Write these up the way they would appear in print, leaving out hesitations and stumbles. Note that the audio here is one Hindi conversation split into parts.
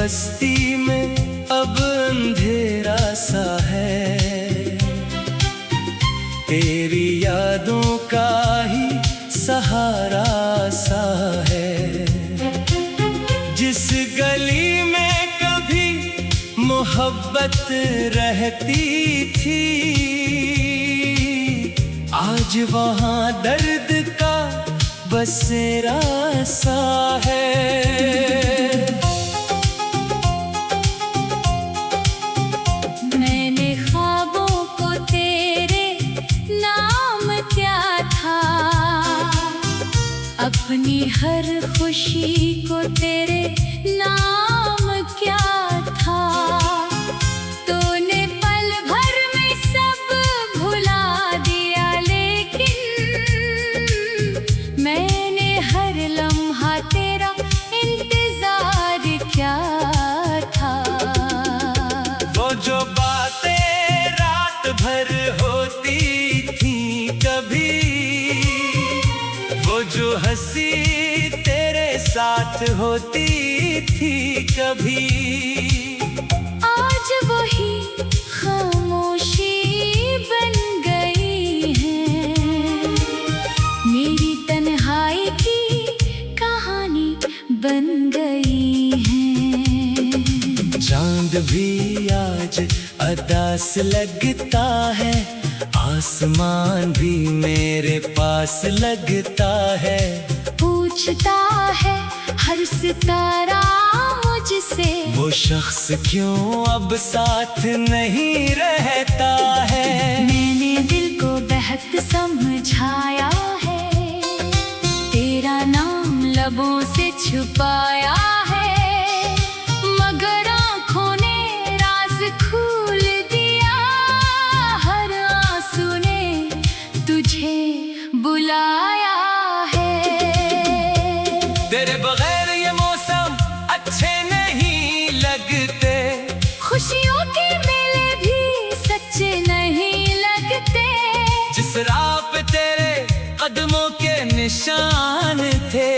बस्ती में अब अंधेरा सा है, तेरी यादों का ही सहारा सा है। जिस गली में कभी मोहब्बत रहती थी, आज वहाँ दर्द का बसेरा सा है। मैंने ख्वाबों को तेरे नाम क्या था, अपनी हर खुशी को तेरे नाम क्या था। तूने पल भर में सब भुला दिया, लेकिन मैंने हर लम्हा तेरा इंतजार क्या था। वो जो बातें रात भर होती थी कभी, वो जो हंसी तेरे साथ होती थी कभी, आज वही खामोशी बन गई है। मेरी तन्हाई की कहानी बन गई है। चांद भी आज अदास लगता है, आसमान भी मेरे पास लगता है। पूछता है हर सितारा मुझसे, वो शख्स क्यों अब साथ नहीं रहता है। मैंने दिल को बेहद समझाया है, तेरा नाम लबों से छुपाया है, मगर आँखों ने राज खोल दिया। हर आंसू ने तुझे बुलाया है। तेरे बगैर ये मौसम अच्छे नहीं लगते, खुशियों के मेले भी सच्चे नहीं लगते। जिस राह पे तेरे कदमों के निशान थे,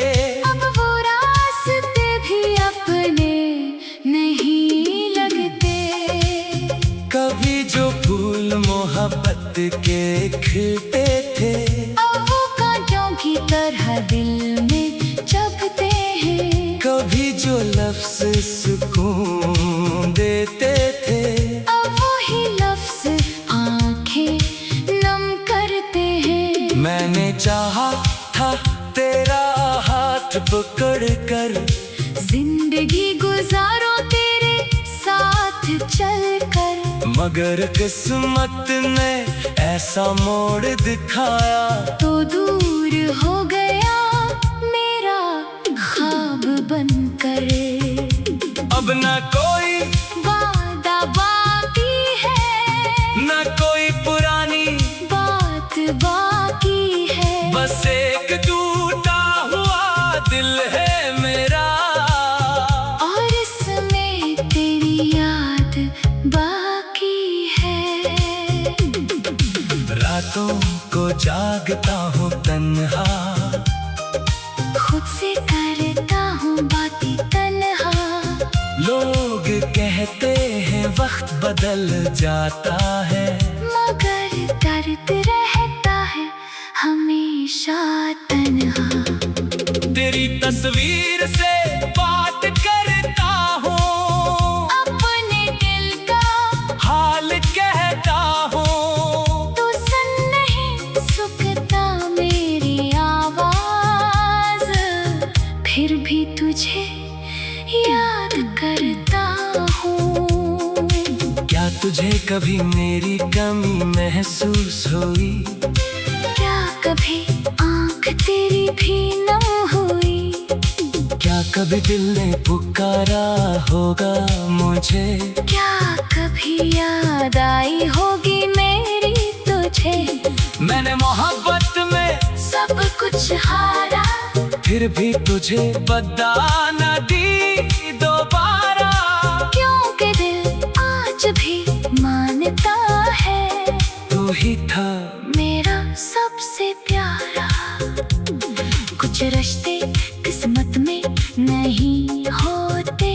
अब वो रास्ते भी अपने नहीं लगते। कभी जो फूल मोहब्बत के खिलते थे, अब वो कांटों की तरह दिल में चुभते हैं। कभी जो लफ्ज़ सुकून देते थे, अब वही लफ्ज़ आंखें नम करते हैं। मैंने चाहा था तेरा हाथ पकड़ कर, जिंदगी गुजारो तेरे साथ चलकर, मगर किस्मत ने ऐसा मोड़ दिखाया, तो दूर हो गया मेरा ख्वाब बनकर। अब न कोई वादा बाकी है, न कोई पुरानी बात बाकी है। बस एक टूटा हुआ दिल है मेरा, और इसमें तेरी याद बाकी है। रातों को जागता हूँ तन्हा, खुद से करता हूँ बातें तन्हा। लोग कहते हैं वक्त बदल जाता है, मगर दर्द रहता है हमेशा तन्हा। तेरी तस्वीर से बात करता हूँ, अपने दिल का हाल कहता हूँ। तू सुन नहीं सकता मेरी आवाज, फिर भी तुझे याद करता हूँ। क्या तुझे कभी मेरी कमी महसूस हुई? क्या कभी आँख तेरी भी नम हुई? क्या कभी दिल ने पुकारा होगा मुझे? क्या कभी याद आई होगी मेरी तुझे? मैंने मोहब्बत में सब कुछ हारा, फिर भी तुझे बता न दी दोबारा। क्योंकि दिल आज भी मानता है तू ही था मेरा सबसे प्यारा। कुछ रिश्ते किस्मत में नहीं होते,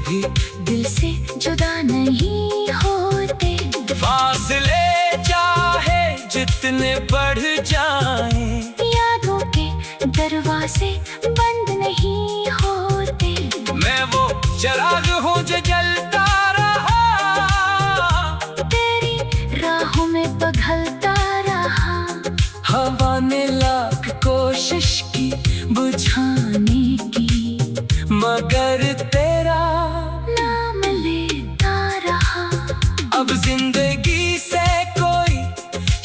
भी दिल से जुदा नहीं होते। फासले चाहे जितने बढ़ जाएं, यादों के दरवाजे बंद नहीं होते। मैं वो चिराग हूँ जो जलता रहा, तेरी राहों में पिघलता रहा। हवा ने लाख कोशिश की बुझाने की, मगर तेरा नाम लेता रहा। अब जिंदगी से कोई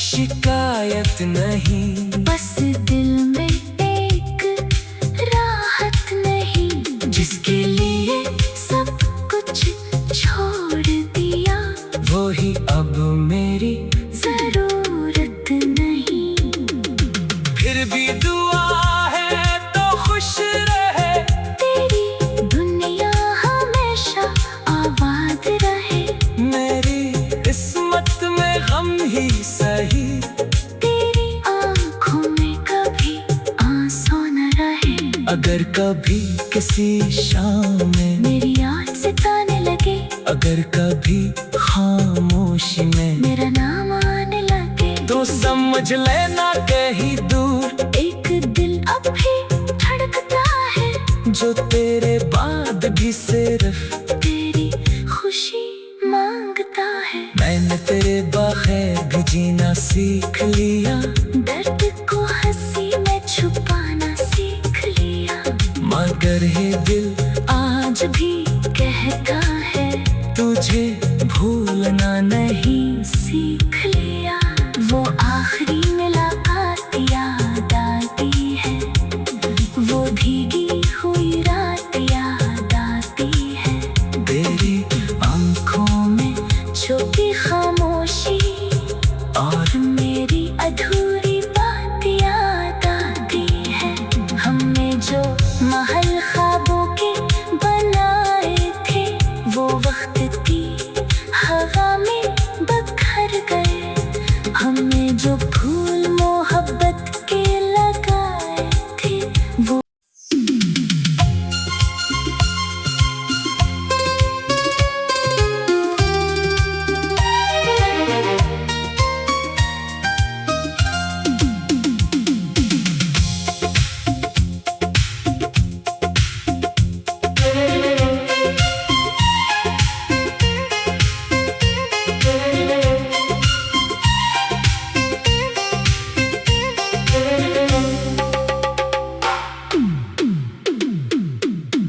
शिकायत नहीं, बस दिल में एक राहत नहीं। जिसके लिए सब कुछ छोड़ दिया, वो ही अब मेरी जरूरत नहीं। फिर भी दुआ है तो खुश रहे, तेरी दुनिया हमेशा आबाद रहे। मेरी किस्मत में गम ही सही, तेरी आंखों में कभी आंसू न रहे। अगर कभी किसी शाम में मेरी याद सताने लगे, अगर कभी खामोशी में मेरा नाम आने लगे, तो समझ लेना कहीं दूर एक दिल अब भी धड़कता है। जो तेरे बाद भी सिर्फ तेरी खुशी मांगता है। मैंने तेरे बगैर भी जीना सीख लिया, दर्द को हंसी में छुपाना सीख लिया। मगर ये दिल आज भी कहता है, तुझे भूलना नहीं। सीख लिया। वो आखिरी मुलाकात याद आती है, वो भीगी हुई रात याद आती है। तेरी आंखों में छुपी खामोशी और मेरी अधूरी बात याद आती है। हमने जो महल ख्वाबों के बनाए थे, वो वक्त की हवा में बिखर गए। हमने जो फूल मोहब्बत के लगाए थे, वो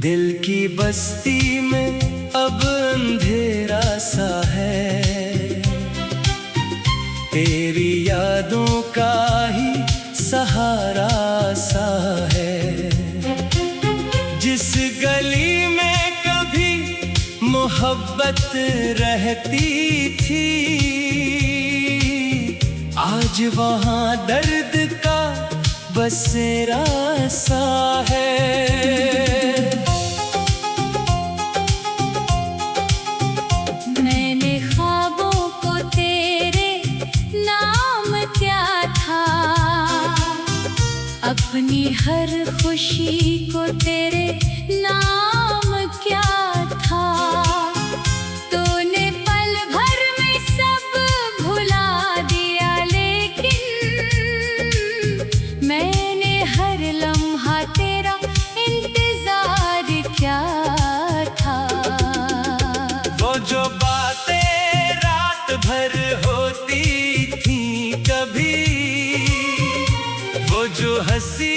दिल की बस्ती में अब अंधेरा सा है, तेरी यादों का ही सहारा सा है। जिस गली में कभी मोहब्बत रहती थी, आज वहाँ दर्द का बसेरा सा है। मैंने ख्वाबों को तेरे नाम दिया था, अपनी हर खुशी को तेरे नाम क्या था। तूने पल भर में सब भुला दिया, लेकिन मैंने हर लम्हा तेरा इंतजार क्या था। वो जो बातें रात भर होती थी कभी, वो जो हंसी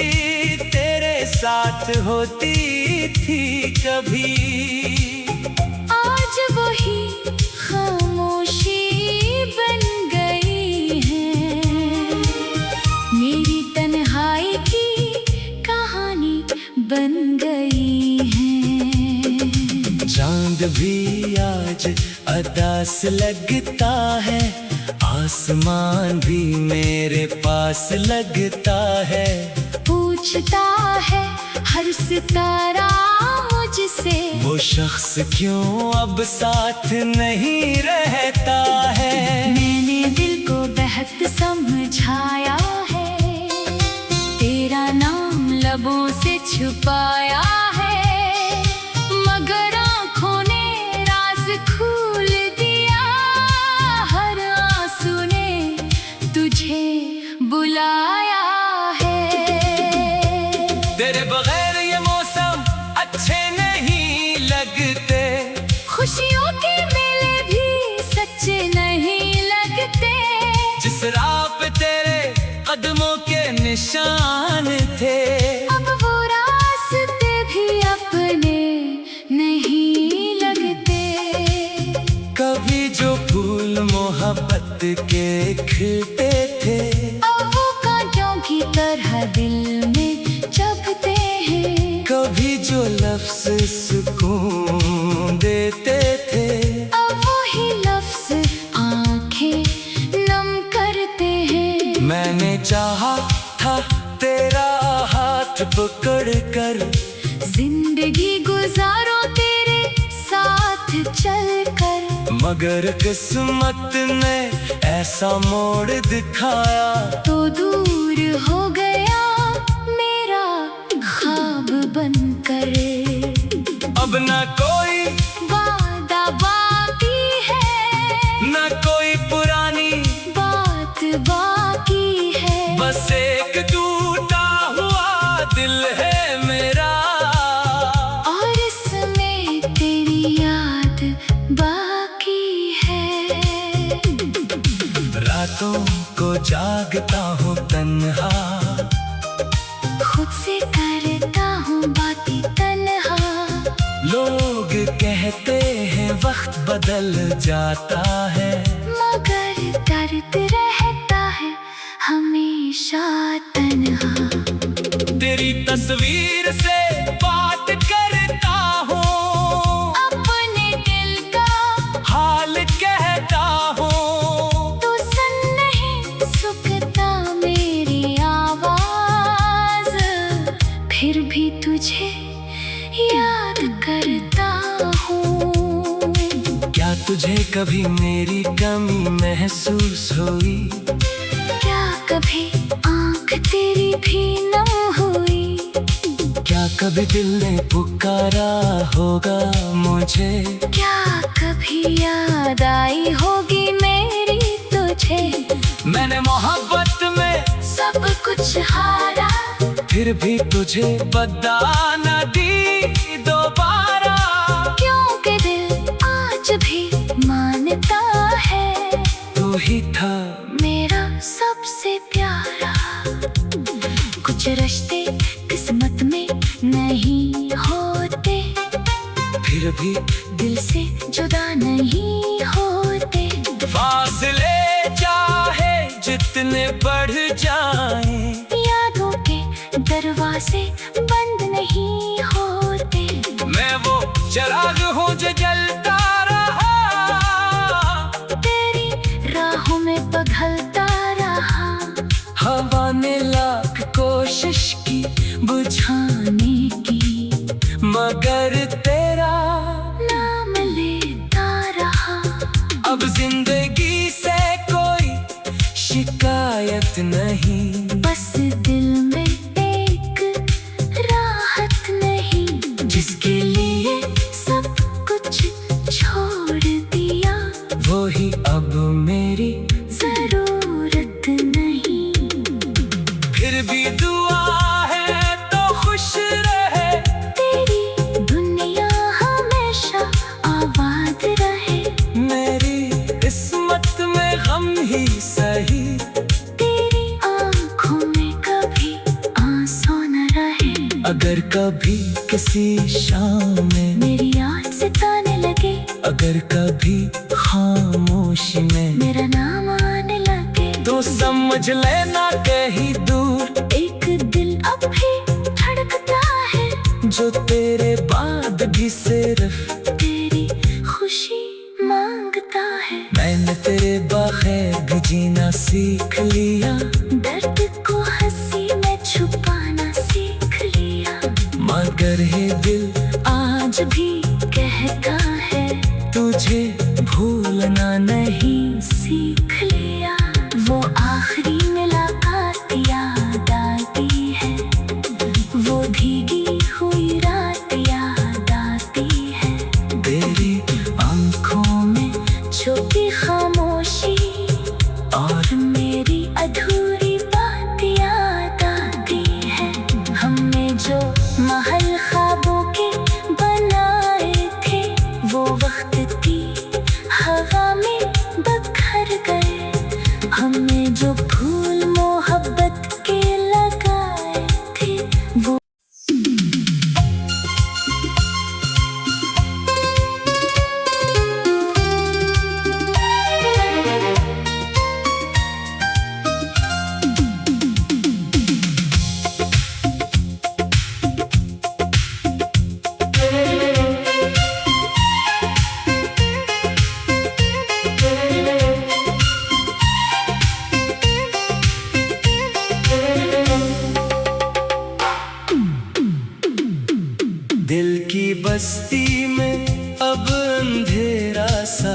तेरे साथ होती थी कभी, आज वही खामोशी बन गई है। मेरी तन्हाई की कहानी बन गई है। चांद भी आज अदास लगता है, आसमान भी मेरे पास लगता है। पूछता है हर सितारा मुझसे, वो शख्स क्यों अब साथ नहीं रहता है। मैंने दिल को बेहद समझाया है, तेरा नाम लबों से छुपाया है, मगर आँखों ने के खिलते थे। अब वो कांटों की तरह दिल में चुभते हैं। कभी जो लफ्ज सुकून देते थे, अब वही लफ्ज आंखें नम करते हैं। मैंने चाहा था तेरा हाथ पकड़ कर, जिंदगी गुजारो तेरे साथ चलकर। मगर किस्मत ने ऐसा मोड़ दिखाया, तो दूर हो गया मेरा ख्वाब बनकर। अब न कोई वादा बाकी है, न कोई पुरानी बात बाकी है। बस एक टूटा हुआ दिल है मेरा, और इसमें तेरी याद बाकी है। रातों को जागता हूँ तन्हा, खुद से करता हूँ बातें तन्हा। लोग कहते हैं वक्त बदल जाता है, मगर दर्द रहता है हमेशा तन्हा। तेरी तस्वीर से बात करता हूँ, अपने दिल का हाल कहता हूँ। तू सुन नहीं सकता मेरी आवाज, फिर भी तुझे याद करता हूँ। क्या तुझे कभी मेरी कमी महसूस हुई? क्या कभी आँख तेरी भी नम हुई? क्या कभी दिल ने पुकारा होगा मुझे? क्या कभी याद आई होगी मेरी तुझे? मैंने मोहब्बत में सब कुछ हारा, फिर भी तुझे बता न दी दोबारा। क्योंकि दिल आज भी मानता है तू ही था मेरा सबसे प्यारा। कुछ रिश्ते किस्मत में नहीं होते, फिर भी दिल से जुदा नहीं होते। फासले चाहे जितने बढ़ जाएं, यादों के दरवाजे बंद नहीं होते। मैं वो चिराग हूँ जो जलता रहा, तेरी राहों में पिघलता रहा। हवा ने लाख कोशिश की बुझाने की, मगर तेरा नाम लेता रहा। अब जिंदगी से कोई शिकायत नहीं, बस दिल में एक राहत नहीं। जिसके लिए सब कुछ छोड़ दिया, वो ही अब मेरी जरूरत नहीं। फिर भी दुआ है तो खुश रहे, तेरी दुनिया हमेशा आबाद रहे। मेरी किस्मत में गम ही सही, तेरी आँखों में कभी आंसू न रहे। अगर कभी किसी शाम में मेरी याद सताने लगे, अगर कभी खामोशी में मेरा नाम आने लगे, तो समझ लेना कहीं दूर एक दिल अब भी धड़कता है। जो तेरे बाद भी सिर्फ तेरी खुशी मांगता है। मैंने तेरे बगैर भी जीना सीख लिया, दर्द को हंसी में छुपाना सीख लिया। मगर है दिल आज भी कहता है तुझे भूलना नहीं सीख लिया। वो आखिरी मुलाकात याद आती है, वो भीगी हुई रात याद आती है। तेरी आँखों में छुपी खामोशी और मेरी अधूरी बात याद आती है। हमने जो महल ख्वाबों के बनाए थे, वो वक्त थी दिल की बस्ती में अब अंधेरा सा